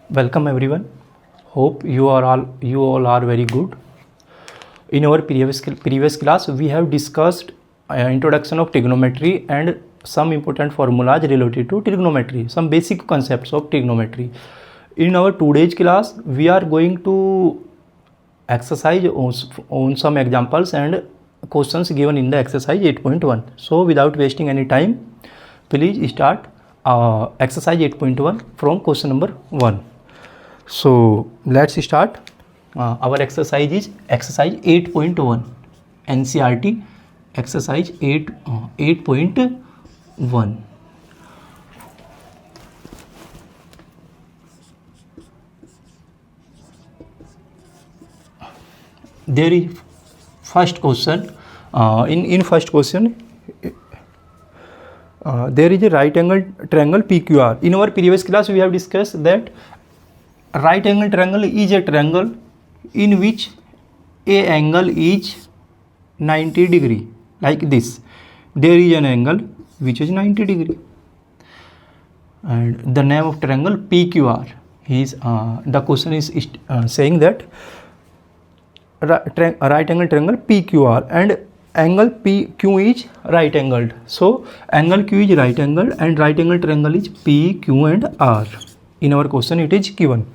Welcome everyone. Hope you all are very good. In our previous class, we have discussed introduction of trigonometry and some important formulas related to trigonometry, some basic concepts of trigonometry. In our today's class, we are going to exercise on some examples and questions given in the exercise 8.1. So without wasting any time, please start exercise 8.1 from question number 1. So let's start. Our exercise is exercise 8.1 NCERT exercise 8.1. There is first question. In first question, there is a right angle triangle PQR. In our previous class, we have discussed that right angle triangle is a triangle in which a angle is 90 degree, like this. There is an angle which is 90 degree, and the name of triangle PQR is the question is saying that right angle triangle PQR and angle PQ is right angled. So angle Q is right angled and right angle triangle is PQ and R. In our question it is given.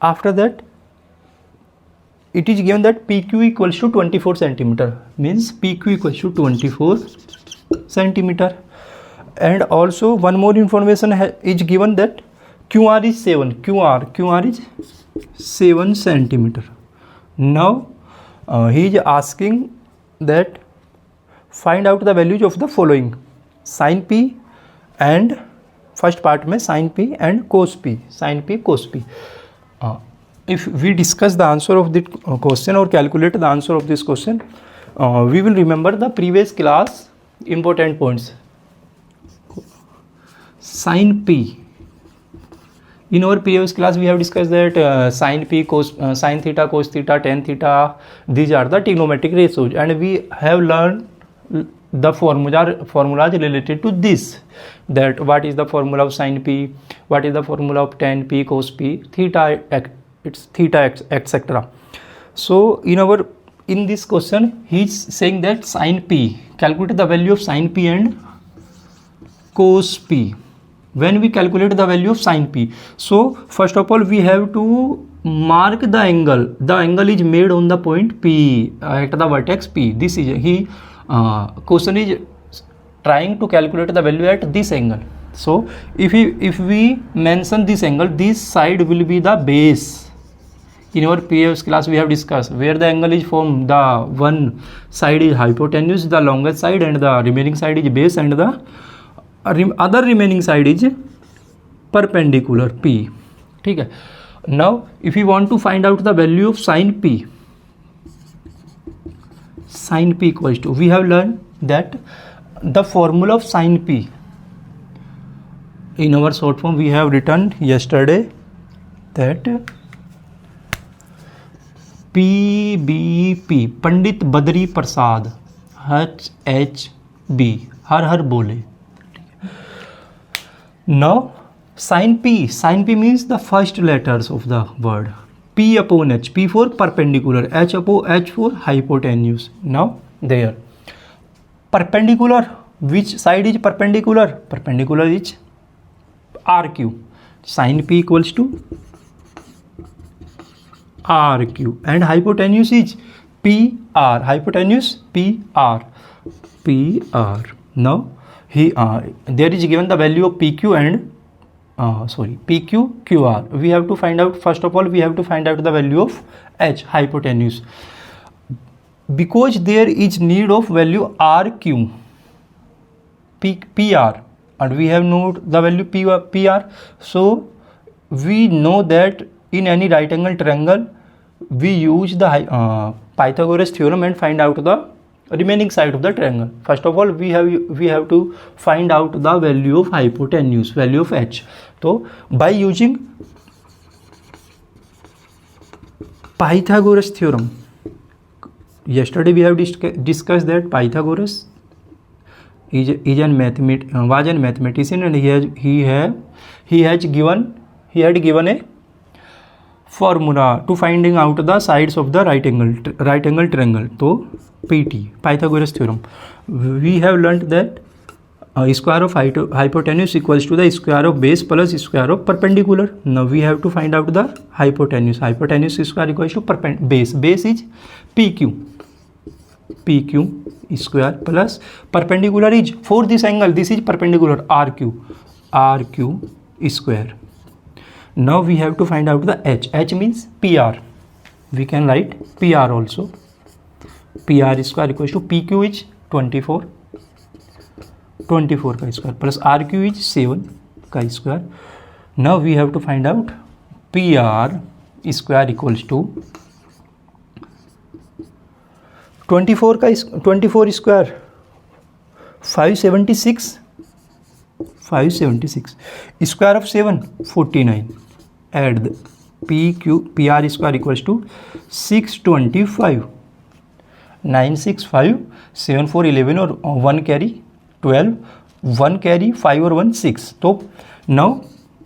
After that, it is given that PQ equals to 24 centimeter, means PQ equals to 24 centimeter. And also one more information is given that QR is 7, QR is 7 centimeter. Now he is asking that find out the values of the following: sin P and first part में sin P and cos P, sin P cos P. If we discuss the answer of this question or calculate the answer of this question, we will remember the previous class important points. Sin P. In our previous class, we have discussed that sin P, sin theta, cos theta, tan theta, these are the trigonometric ratios, and we have learned the formulas related to this, that what is the formula of sin P, what is the formula of tan P, cos P, theta, it's theta, etc. So in this question, he is saying that sin P, calculate the value of sin P and cos P. When we calculate the value of sin P, so first of all we have to mark the angle. The angle is made on the point P at the vertex P. This is question is trying to calculate the value at this angle. So if we mention this angle, this side will be the base. In our previous class we have discussed where the angle is formed. The one side is hypotenuse, the longest side, and the remaining side is base, and the other remaining side is perpendicular P. Okay. Now if we want to find out the value of sin P, sin P equals to, we have learned that the formula of sin P in our short form we have written yesterday, that PBP, Pandit Badri Prasad, HHB, हर बोले. Now sin P means the first letters of the word. P upon H, P for perpendicular, H for hypotenuse. Now there, perpendicular, which side is perpendicular? Perpendicular is RQ. Sin P equals to RQ, and hypotenuse is PR, hypotenuse PR. Now there is given the value of PQ and PQ QR. We have to find out, first of all we have to find out the value of H, hypotenuse, because there is need of value RQ, PR, and we have known the value PR. So we know that in any right angle triangle we use the Pythagoras theorem and find out the remaining side of the triangle. First of all we have to find out the value of hypotenuse, value of H. So by using Pythagoras theorem, yesterday we have discussed that Pythagoras was a mathematician, and he has given he had given a formula to finding out the sides of the right angle triangle. So PT, Pythagoras theorem. We have learnt that square of hypotenuse equals to the square of base plus square of perpendicular. Now we have to find out the hypotenuse. Hypotenuse square equals to base. Base is PQ. PQ square plus perpendicular is, for this angle, this is perpendicular, RQ square. Now we have to find out the H. H means PR. We can write PR also. PR square equals to PQ is 24 का square plus RQ is 7 का square. Now we have to find out PR square equals to 24 square 576 square of 7 49. Add the PR square equals to 625 965 7 4 11 और 1 carry 12 1 carry 5 और 1 6. तो now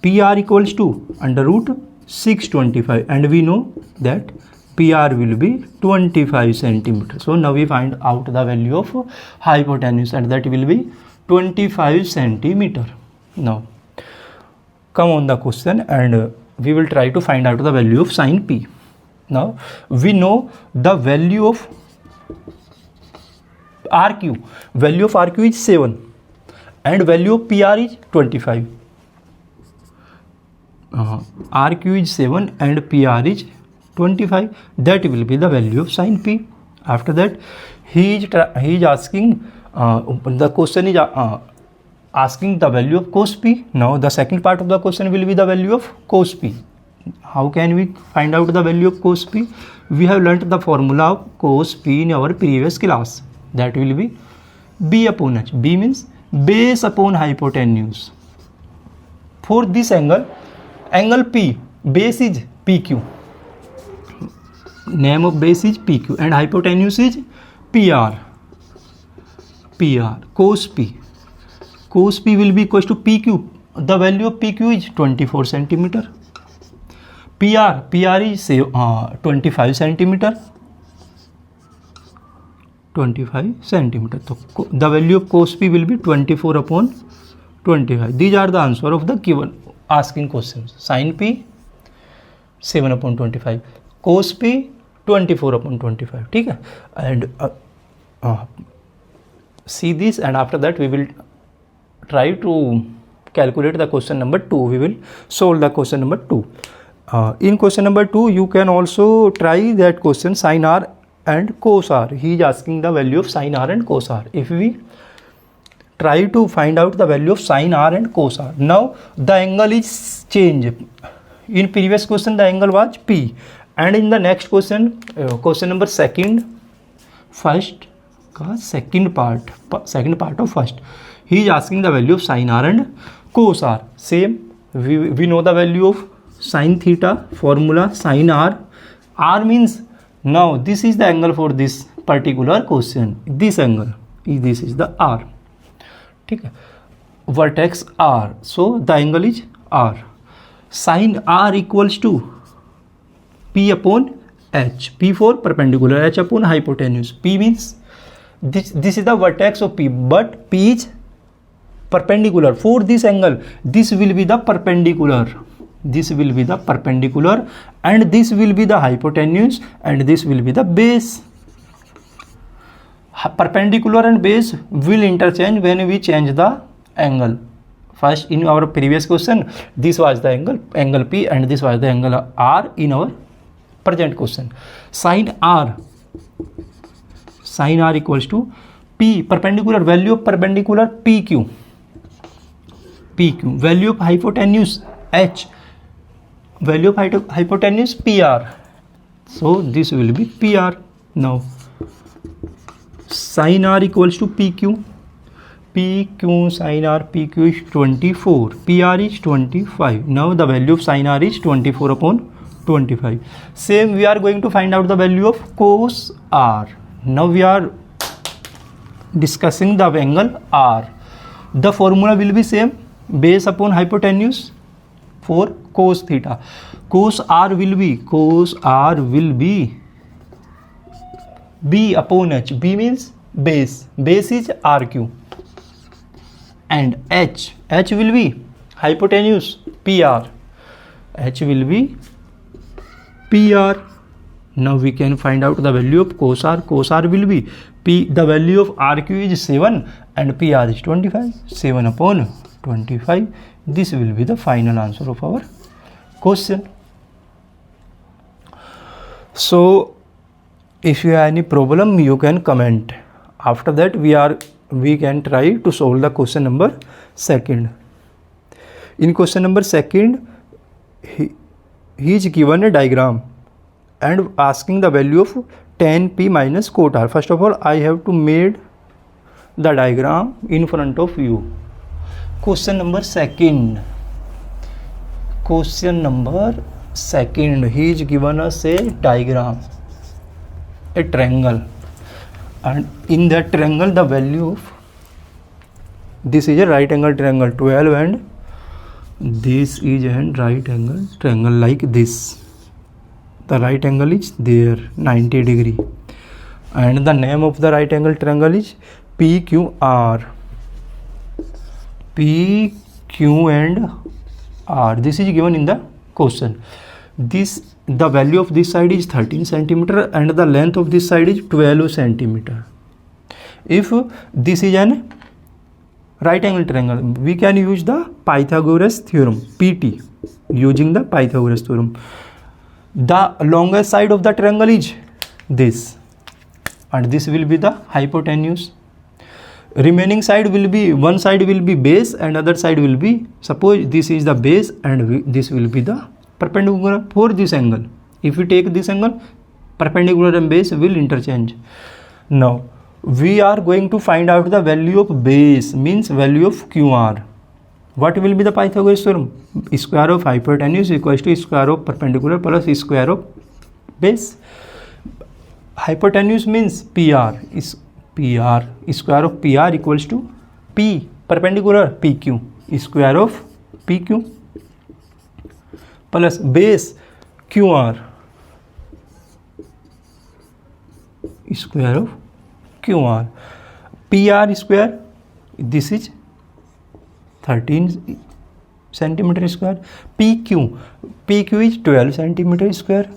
PR equals to under root 625 and we know that PR will be 25 centimeter. So now we find out the value of hypotenuse and that will be 25 centimeter. Now come on the question and we will try to find out the value of sin P. Now we know the value of RQ. Value of RQ is 7 and value of PR is 25. RQ is 7 and PR is 25. That will be the value of sin P. After that he is asking the question is asking the value of cos P. Now the second part of the question will be the value of cos P. How can we find out the value of cos P? We have learnt the formula of cos P in our previous class. That will be B upon H. B means base upon hypotenuse. For this angle P, base is PQ. Name of base is PQ and hypotenuse is PR. Cos P. Cos P will be equals to PQ. The value of PQ is 24 centimeter. PR is 25 centimeter. 25 centimeter. So the value of cos P will be 24 upon 25. These are the answer of the given asking questions. Sin P 7 upon 25. Cos P 24 upon 25. ठीक है? And see this and after that we will try to calculate the question number 2. We will solve the question number 2. In question number 2 you can also try that question sin R and cos R. He is asking the value of sin R and cos R. If we try to find out the value of sin R and cos R. Now the angle is changed. In previous question the angle was P and in the next question question number second part of first he is asking the value of sin R and cos R. Same we know the value of sin theta formula sin R. R means now this is the angle for this particular question. This angle this is the R. ठीक है? Vertex R. So the angle is R. Sin R equals to P upon H. P for perpendicular, H upon hypotenuse. P means this is the vertex of P, but P is perpendicular. For this angle, this will be the perpendicular. This will be the perpendicular and this will be the hypotenuse and this will be the base. Perpendicular and base will interchange when we change the angle. First in our previous question this was the angle P and this was the angle R in our present question. Sin R equals to P perpendicular, value of perpendicular PQ, value of hypotenuse H, value of hypotenuse PR. So this will be PR. Now sin R equals to PQ sin R, PQ is 24, PR is 25. Now the value of sin R is 24 upon 25. Same we are going to find out the value of cos R. Now we are discussing the angle R. The formula will be same, base upon hypotenuse. for cos theta. Cos r will be b upon h. B means base. Base is rq. And h will be hypotenuse, PR. H will be PR. Now we can find out the value of cos r. Cos r will be the value of RQ is 7 and PR is 25. 7 upon 25. This will be the final answer of our question. So if you have any problem, you can comment. After that we can try to solve the question number 2. In question number 2, he is given a diagram and asking the value of tan p minus cot r. First of all, I have to make the diagram in front of you. Question number 2. Question number 2. He is given us a diagram, a triangle, and in that triangle the value of this is a right angle triangle 12 and this is a right angle triangle like this. The right angle is there 90 degree and the name of the right angle triangle is PQR. PQ and R. This is given in the question. The value of this side is 13 centimeter and the length of this side is 12 centimeter. If this is an right angle triangle, we can use the Pythagoras theorem, PT, using the Pythagoras theorem. The longest side of the triangle is this and this will be the hypotenuse. Remaining side will be, one side will be base and other side will be, suppose this is the base and this will be the perpendicular for this angle. If we take this angle, perpendicular and base will interchange. Now we are going to find out the value of base, means value of QR. What will be the Pythagoras theorem? Square of hypotenuse equals to square of perpendicular plus square of base. Hypotenuse means PR is PR. Square of PR equals to P, perpendicular PQ, square of PQ plus base QR, square of QR. PR square, this is 13 centimeter square. PQ is 12 centimeter square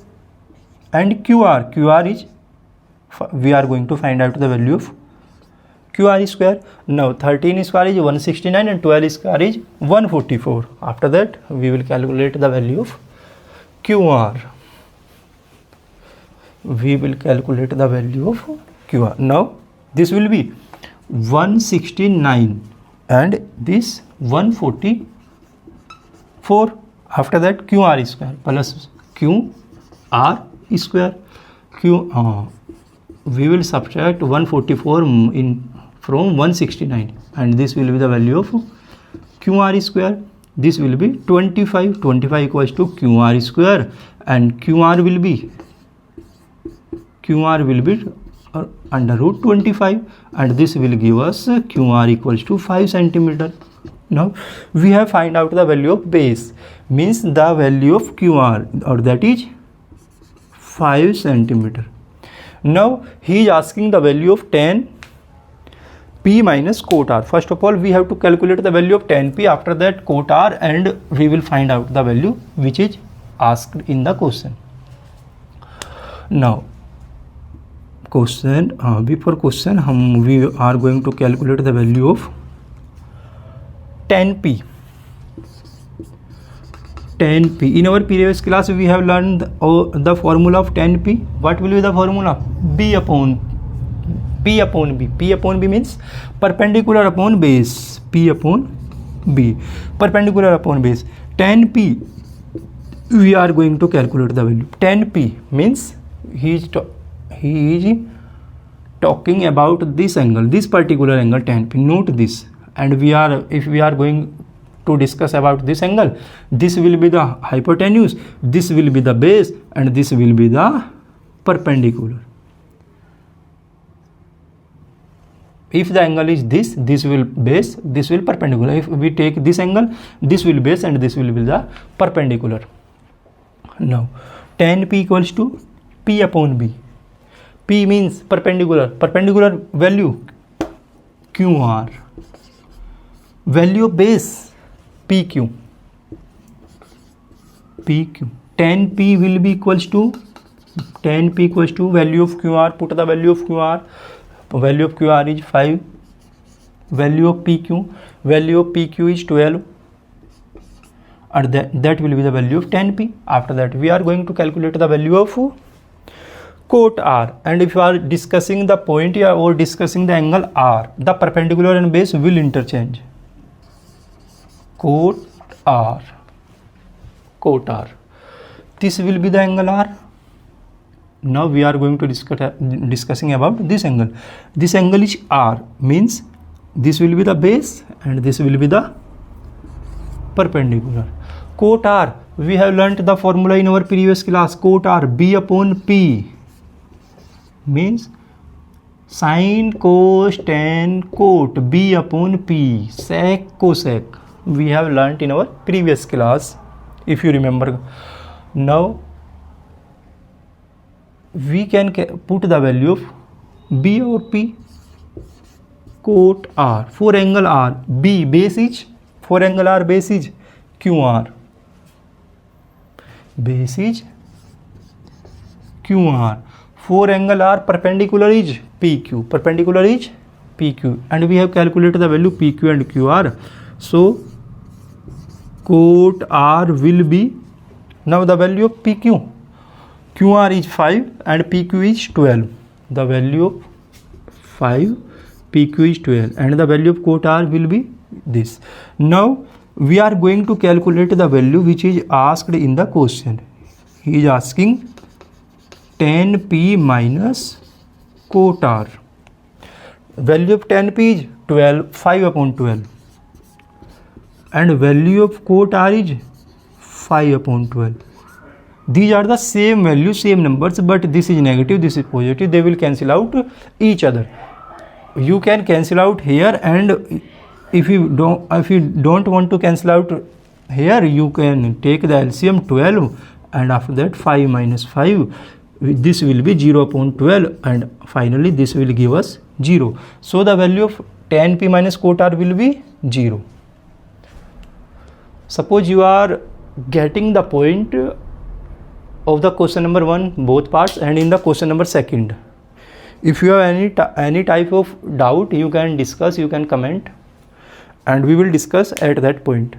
and QR is, we are going to find out the value of QR square. Now 13 square is 169 and 12 square is 144. After that we will calculate the value of QR. We will calculate the value of QR. Now this will be 169 and this 144. After that QR square plus QR square. We will subtract 144 from 169 and this will be the value of QR square. This will be 25. 25 equals to QR square and QR will be under root 25 and this will give us QR equals to 5 centimeter. Now we have find out the value of base, means the value of QR, or that is 5 centimeter. Now he is asking the value of tan P minus cot R. First of all we have to calculate the value of tan P, after that cot R, and we will find out the value which is asked in the question. Now question, before question we are going to calculate the value of tan P. Tan P. In our previous class we have learned the formula of tan P. What will be the formula? P upon B. P upon B means perpendicular upon base. P upon B. Perpendicular upon base. Tan P, we are going to calculate the value. Tan P means he is talking about this angle, this particular angle tan P. Note this. And if we are going to discuss about this angle, this will be the hypotenuse, this will be the base, and this will be the perpendicular. If the angle is this will base, this will perpendicular. If we take this angle, this will base and this will be the perpendicular. Now tan P equals to P upon B. P means perpendicular. Perpendicular value QR. Value of base PQ. PQ. Tan P will be equals to value of QR. Put the value of QR. Value of QR is 5. Value of PQ is 12. And that will be the value of tan P. After that, we are going to calculate the value of cot R. And if you are discussing the point here or discussing the angle R, the perpendicular and base will interchange. Cot R. This will be the angle R. Now we are going to discussing about this angle. This angle is R, means this will be the base and this will be the perpendicular. Cot R, we have learnt the formula in our previous class. Cot R, B upon P, means sin, cos, tan, cot, B upon P, sec, cosec. We have learnt in our previous class, if you remember. Now we can put the value of B or P. Cot R, for angle R, B base is, for angle R base is QR. Base is QR. For angle R perpendicular is PQ. Perpendicular is PQ. And we have calculated the value PQ and QR. So cot R will be, now the value of PQ. QR is 5 and PQ is 12. The value of 5, PQ is 12 and the value of cot R will be this. Now we are going to calculate the value which is asked in the question. He is asking tan P minus cot R. Value of tan P is 12, 5 upon 12. And value of cot R is 5 upon 12. These are the same value, same numbers, but this is negative, this is positive. They will cancel out each other. You can cancel out here, and if you don't want to cancel out here, you can take the LCM 12, and after that 5 minus 5. This will be 0 upon 12, and finally this will give us 0. So the value of tan P minus cot R will be 0. Suppose you are getting the point of the question number 1 both parts and in the question number 2. If you have any type of doubt, you can discuss, you can comment, and we will discuss at that point.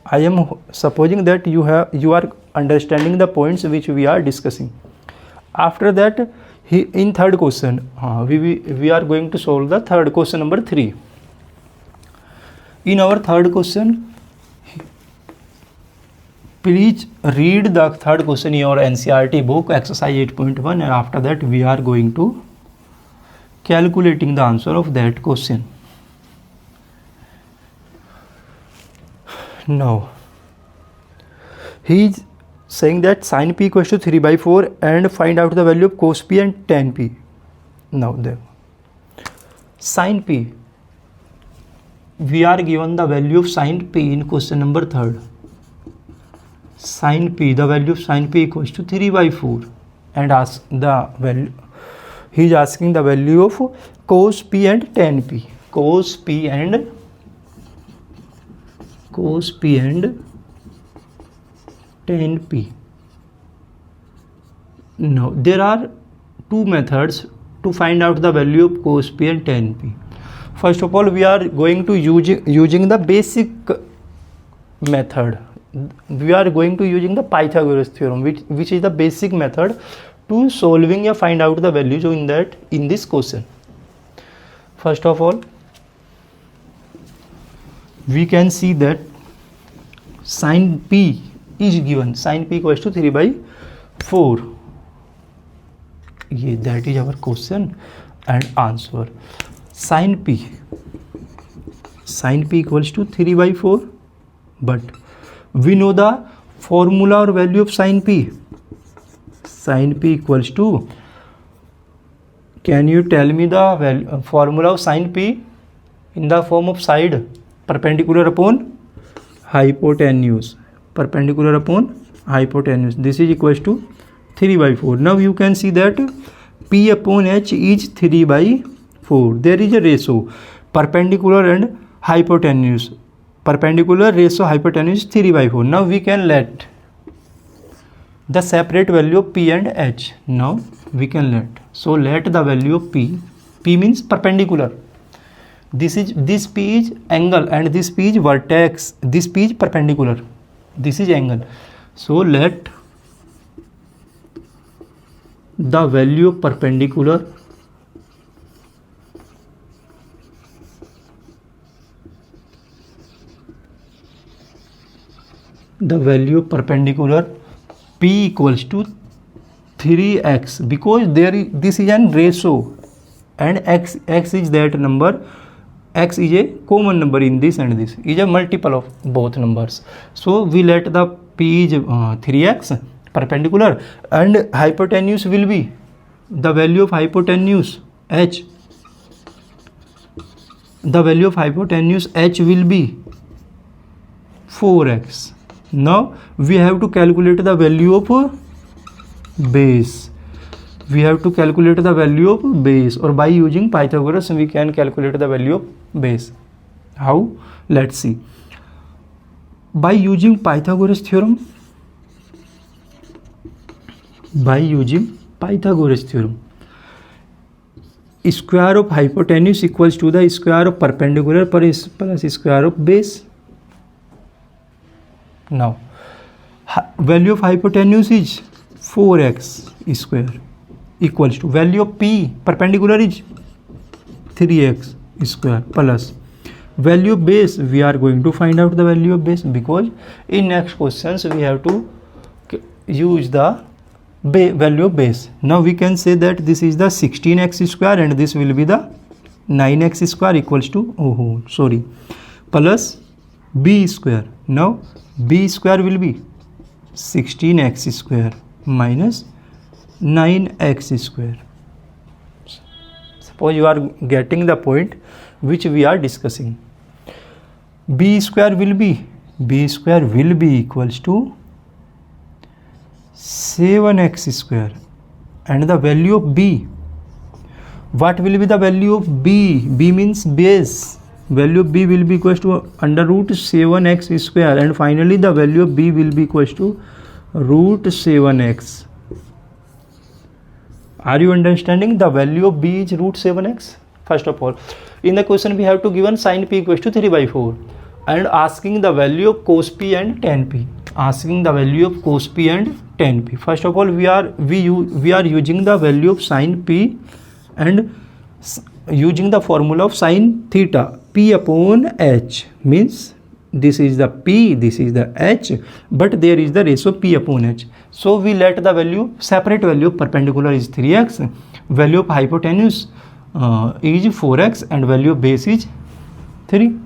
I am supposing that you are understanding the points which we are discussing. After that, in third question, we are going to solve the third question number 3. In our third question, please read the third question in your NCERT book, exercise 8.1, and after that we are going to calculating the answer of that question. Now, he is saying that sin P equals to 3/4 and find out the value of cos P and tan P. Now, there sin P, we are given the value of sin P in question number 3. Sin P, the value of sin P equals to 3/4, and ask the value. He is asking the value of cos P and tan P. Cos P and tan P. Now there are two methods to find out the value of cos P and tan P. First of all, we are going to using the basic method. We are going to using the Pythagoras theorem, which is the basic method to solving or find out the values in this question. First of all, we can see that sin P is given. Sin P equals to 3/4. That is our question and answer. Sin P equals to 3/4, but we know the formula or value of sin P. Sin P equals to Can you tell me the formula of sin p in the form of side perpendicular upon hypotenuse? Perpendicular upon hypotenuse. This is equals to 3 by 4. Now you can see that p upon h is 3 by 4. There is a ratio perpendicular and hypotenuse. Perpendicular ratio hypotenuse 3 by 4. Now we can let the separate value of p and h. Now we can let. So let the value of p. P means perpendicular. This p is angle and this p is vertex. This p is perpendicular. This is angle. So let the value of perpendicular p equals to 3x, because this is an ratio and x is that number. X is a common number in this and this is a multiple of both numbers. So we let the p is 3x perpendicular and hypotenuse will be the value of hypotenuse h. The value of hypotenuse h will be 4x. Now we have to calculate the value of base. We have to calculate the value of base, or by using Pythagoras we can calculate the value of base. How? Let's see. By using Pythagoras theorem, square of hypotenuse equals to the square of perpendicular plus square of base. Now value of hypotenuse is 4x square equals to value of p perpendicular is 3x square plus value of base. We are going to find out the value of base because in next questions we have to use the value of base. Now we can say that this is the 16x square and this will be the 9x square equals to plus b square. Now b square will be 16x square minus 9x square. Suppose you are getting the point which we are discussing. B square will be equals to 7x square and the value of b. What will be the value of b? B means base. Value of b will be equals to under root 7x square and finally the value of b will be equals to root 7x. Are you understanding? The value of b is root 7x. First of all, in the question we have to given sin p equals to 3 by 4 and asking the value of cos p and tan p. First of all, we are using the value of sin p and using the formula of sin theta. P upon h means this is the p, this is the h, but there is the ratio p upon h. So we let the value, separate value of perpendicular is 3x, value of hypotenuse is 4x and value of base is 3.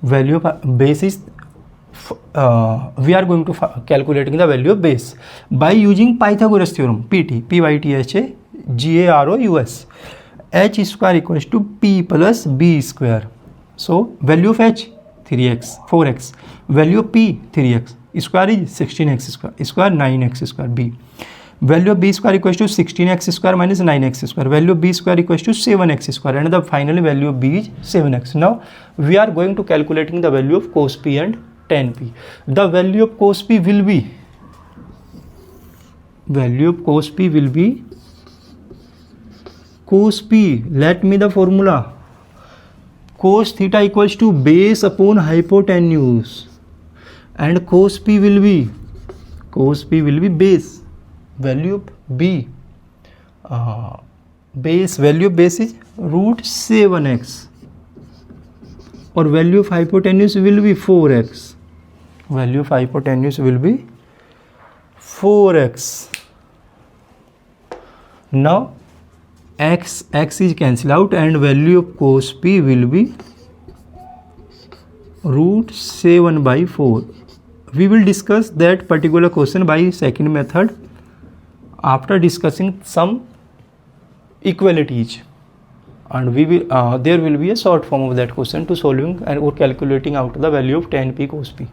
Value of base is we are going to calculating the value of base by using Pythagoras theorem. Pythagoras h square equals to p plus b square. So value of h 3x 4x, value of p 3x, square is 16x square 9x square b. Value of b square equals to 16x square minus 9x square. Value of b square equals to 7x square and the final value of b is 7x. Now we are going to calculating the value of cos p and tan p. The value of cos p will be cos p, let me the formula, cos theta equals to base upon hypotenuse and cos p will be base. Value of b base, value of base is root 7x or value of hypotenuse will be 4x. Value of hypotenuse will be 4x. Now x is cancelled out and value of cos p will be root 7 by 4. We will discuss that particular question by second method after discussing some equalities, and we will there will be a short form of that question to solving and or calculating out the value of tan p cos p.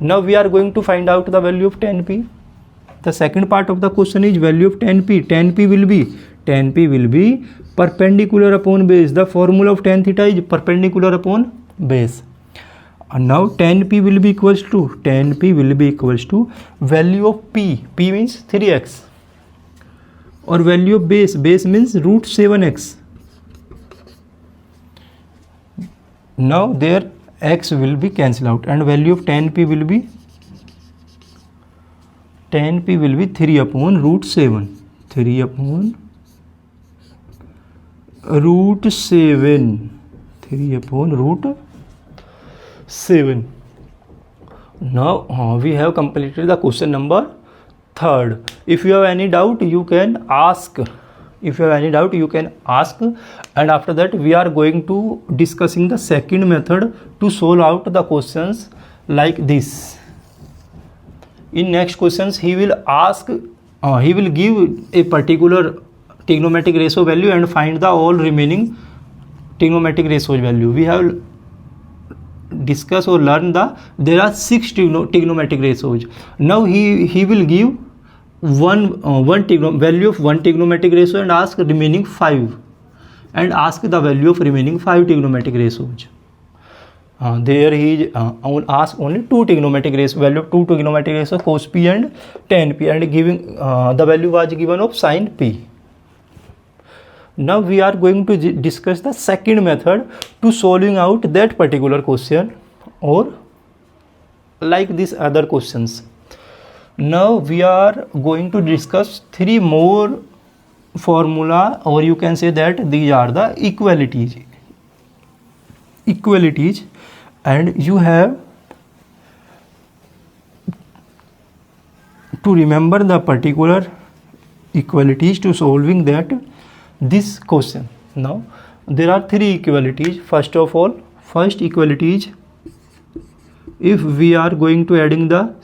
Now we are going to find out the value of tan p. The second part of the question is value of tan p. Tan p will be perpendicular upon base. The formula of tan theta is perpendicular upon base. And now tan p will be equals to value of p. P means 3x, or value of base means root 7x. Now there x will be cancelled out, and value of tan p will be 3 upon root 7. 3 upon root 7. 3 upon root 7. Now we have completed the question number 3rd. If you have any doubt, you can ask. And after that we are going to discussing the second method to solve out the questions like this. In next questions he will give a particular trigonometric ratio value and find the all remaining trigonometric ratio value. We have discussed or learned there are 6 trigonometric ratios. Now he will give value of one trigonometric ratio and ask remaining 5, and ask the value of remaining 5 trigonometric ratios. There he ask only 2 trigonometric ratio, value of 2 trigonometric ratio cos p and tan p, and giving the value was given of sin p. Now we are going to discuss the second method to solving out that particular question or like these other questions. Now we are going to discuss 3 more formula, or you can say that these are the equalities, and you have to remember the particular equalities to solving that this question. Now there are 3 equalities. First of all, first equality is, if we are going to adding the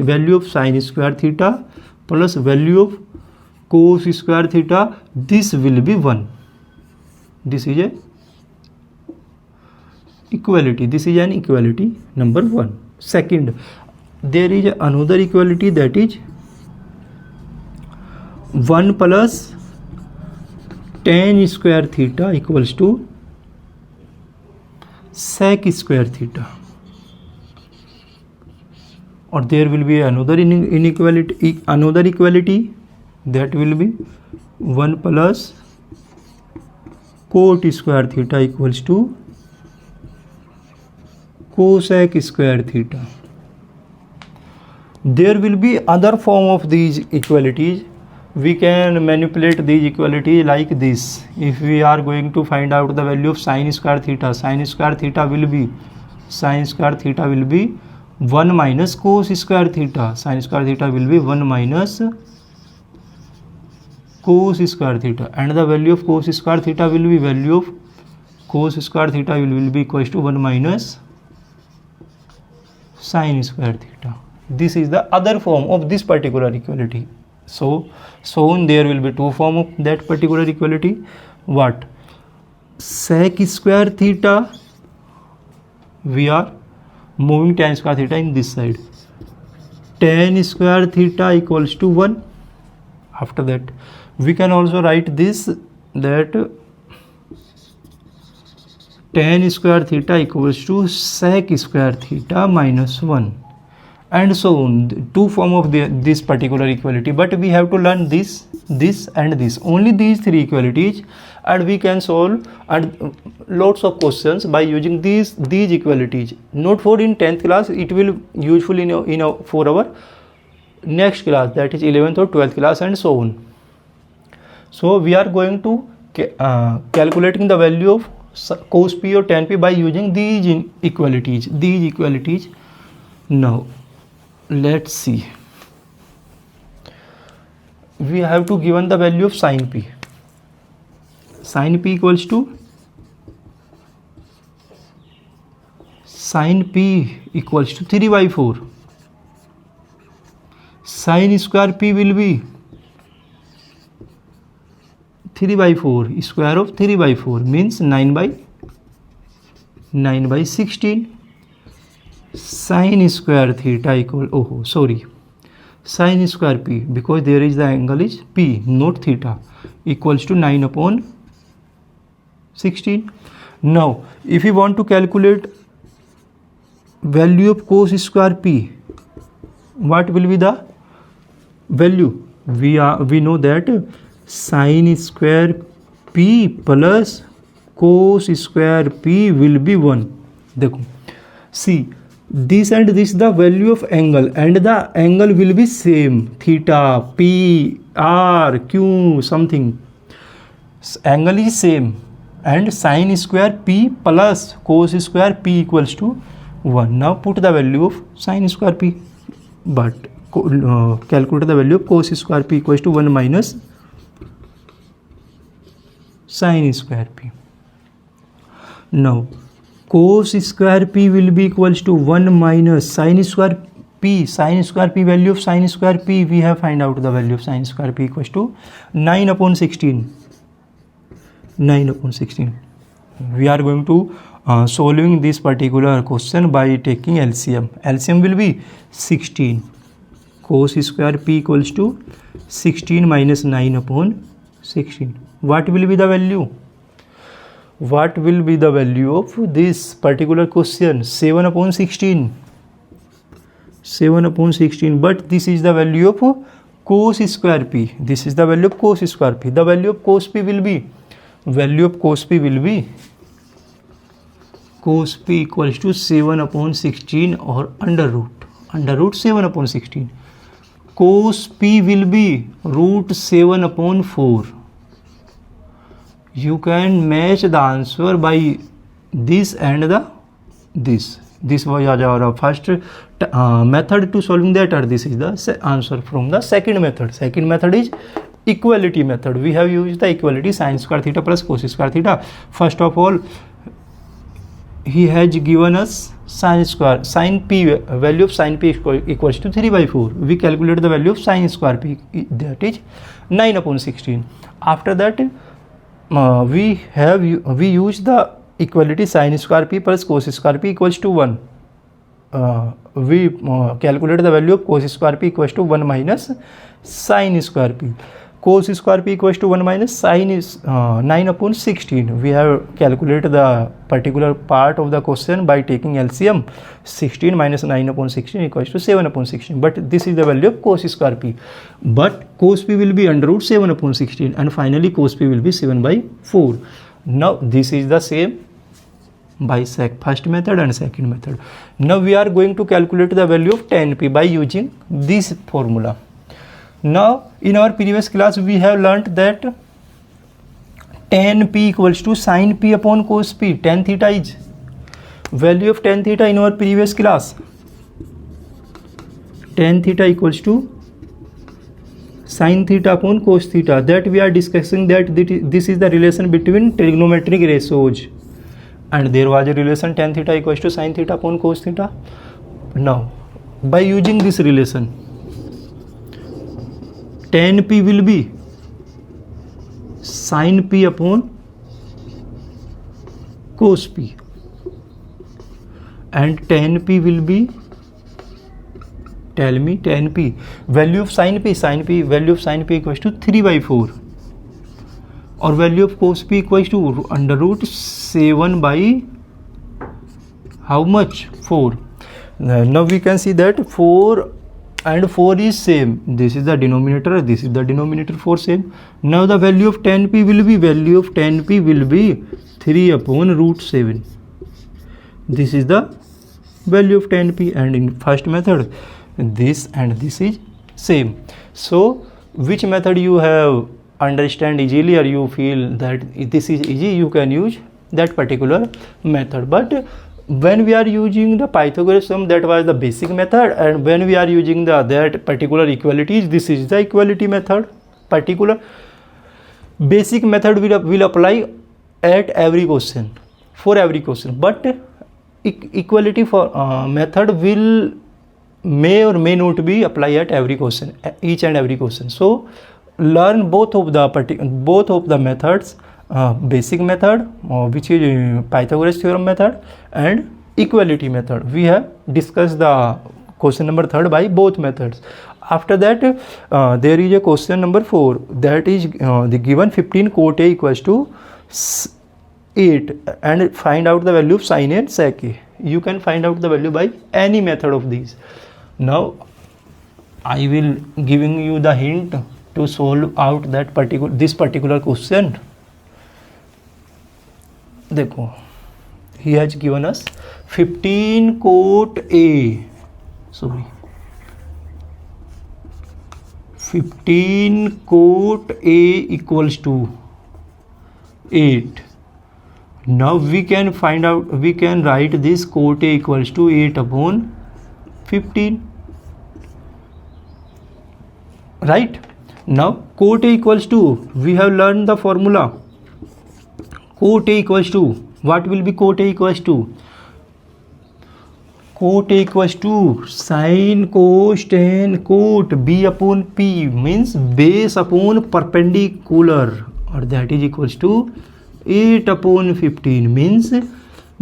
value of sin square theta plus value of cos square theta, this will be 1. This is a equality. This is an equality number 1. Second, there is another equality, that is 1 plus tan square theta equals to sec square theta. Or there will be another equality that will be 1 plus cot square theta equals to cosec square theta. There will be other form of these equalities. We can manipulate these equalities like this. If we are going to find out the value of sin square theta will be 1 minus cos square theta. Sin square theta will be 1 minus cos square theta, and the value of cos square theta will be equals to 1 minus sin square theta. This is the other form of this particular equality. So there will be 2 form of that particular equality. What? Sec square theta, we are moving tan square theta in this side. Tan square theta equals to 1. After that we can also write this, that tan square theta equals to sec square theta minus 1, and so on. 2 form of this particular equality, but we have to learn this and this, only these 3 equalities, and we can solve and lots of questions by using these equalities. Not for in 10th class, it will useful for our next class, that is 11th or 12th class, and so on. So we are going to calculating the value of cos p or tan p by using these equalities. Now let's see. We have to given the value of sin p. Sin p equals to sin p equals to 3 by 4. Sin square p will be 3 by 4, square of 3 by 4 means 9 by 16. Sine square theta equal, sine square p, because there is the angle is p, not theta, equals to 9 upon 16. Now if you want to calculate value of cos square p, what will be the value? We know that sine square p plus cos square p will be 1. देखो, see, this and this the value of angle, and the angle will be same, theta, p, r, q, something. Angle is same, and sine square p plus cos square p equals to 1. Now put the value of sine square p, but calculate the value of cos square p equals to 1 minus sine square p. Now cos square p will be equals to 1 minus sine square p. Sine square p, value of sine square p, we have find out the value of sine square p equals to 9 upon 16. 9 upon 16. We are going to solving this particular question by taking LCM. LCM will be 16. Cos square p equals to 16 minus 9 upon 16. What will be the value? What will be the value of this particular question? 7 upon 16. 7 upon 16. But this is the value of cos square p. This is the value of cos square p. The value of cos p will be, cos p equals to 7 upon 16 or under root 7 upon 16. Cos p will be root 7 upon 4. You can match the answer by this and this. This was our first method to solving that, or this is the answer from the second method. Second method is equality method. We have used the equality sine square theta plus cos square theta. First of all, he has given us sine p, value of sine p equals to 3 by 4. We calculate the value of sine square p, that is 9 upon 16. After that, we use the equality sine square p plus cos square p equals to 1. We calculate the value of cos square p equals to 1 minus sine square p. Cos square p equals to 1 minus sine is 9 upon 16. We have calculated the particular part of the question by taking LCM. 16 minus 9 upon 16 equals to 7 upon 16. But this is the value of cos square p. But cos p will be under root 7 upon 16, and finally cos p will be 7 by 4. Now this is the same by first method and second method. Now we are going to calculate the value of tan p by using this formula. Now in our previous class we have learnt that tan p equals to sin p upon cos p. Tan theta is value of tan theta in our previous class. Tan theta equals to sin theta upon cos theta. That we are discussing that this is the relation between trigonometric ratios, and there was a relation tan theta equals to sin theta upon cos theta. Now by using this relation, tan p will be sin p upon cos p, and tan p will be, tell me, tan p, value of sin p, value of sin p equals to 3 by 4, or value of cos p equals to under root 7 by how much? 4. Now we can see that 4 and 4 is same. This is the denominator, this is the denominator, 4 same. Now the value of tan p will be 3 upon root 7. This is the value of tan p, and in first method this and this is same. So which method you have understand easily, or you feel that this is easy, you can use that particular method. But when we are using the Pythagoras sum, that was the basic method, and when we are using that particular equalities, this is the equality method. Particular basic method will apply at every question, for every question, but equality for method may or may not be applied at every question, each and every question. So learn both of the methods, basic method, which is Pythagoras theorem method, and equality method. We have discussed the question number 3 by both methods. After that, there is a question number 4, that is the given 15 cot A equals to 8 and find out the value of sin A and sec A. You can find out the value by any method of these. Now I will giving you the hint to solve out that this particular question. देखो, he has given us 15 cot A, 15 cot A equals to 8. Now we can find out, we can write this cot A equals to 8 upon 15. Right? Now cot A equals to, we have learned the formula. Cot A equals to, what will be cot A equals to? Cot A equals to sin cos tan cot B upon P, means base upon perpendicular, or that is equals to 8 upon 15, means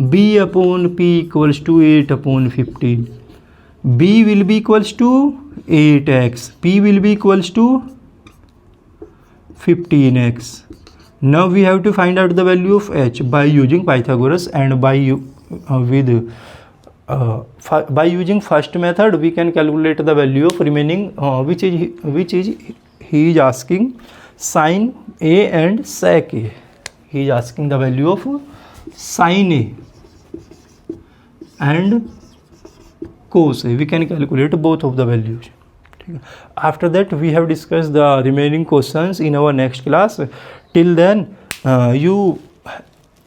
B upon P equals to 8 upon 15. B will be equals to 8x, P will be equals to 15x. Now we have to find out the value of h by using Pythagoras, and by using first method we can calculate the value of remaining, which is he is asking sin A and sec A. He is asking the value of sin A and cos A. We can calculate both of the values. After that, we have discussed the remaining questions in our next class. Till then, you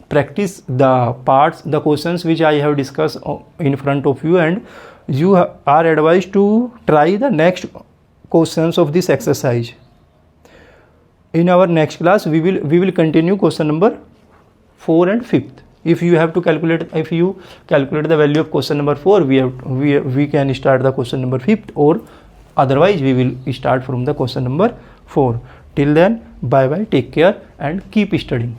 practice the questions which I have discussed in front of you, and you are advised to try the next questions of this exercise. In our next class, we will continue question number 4 and 5th. If you calculate the value of question number 4, we can start the question number 5th, or otherwise we will start from the question number 4. Till then, bye bye, take care and keep studying.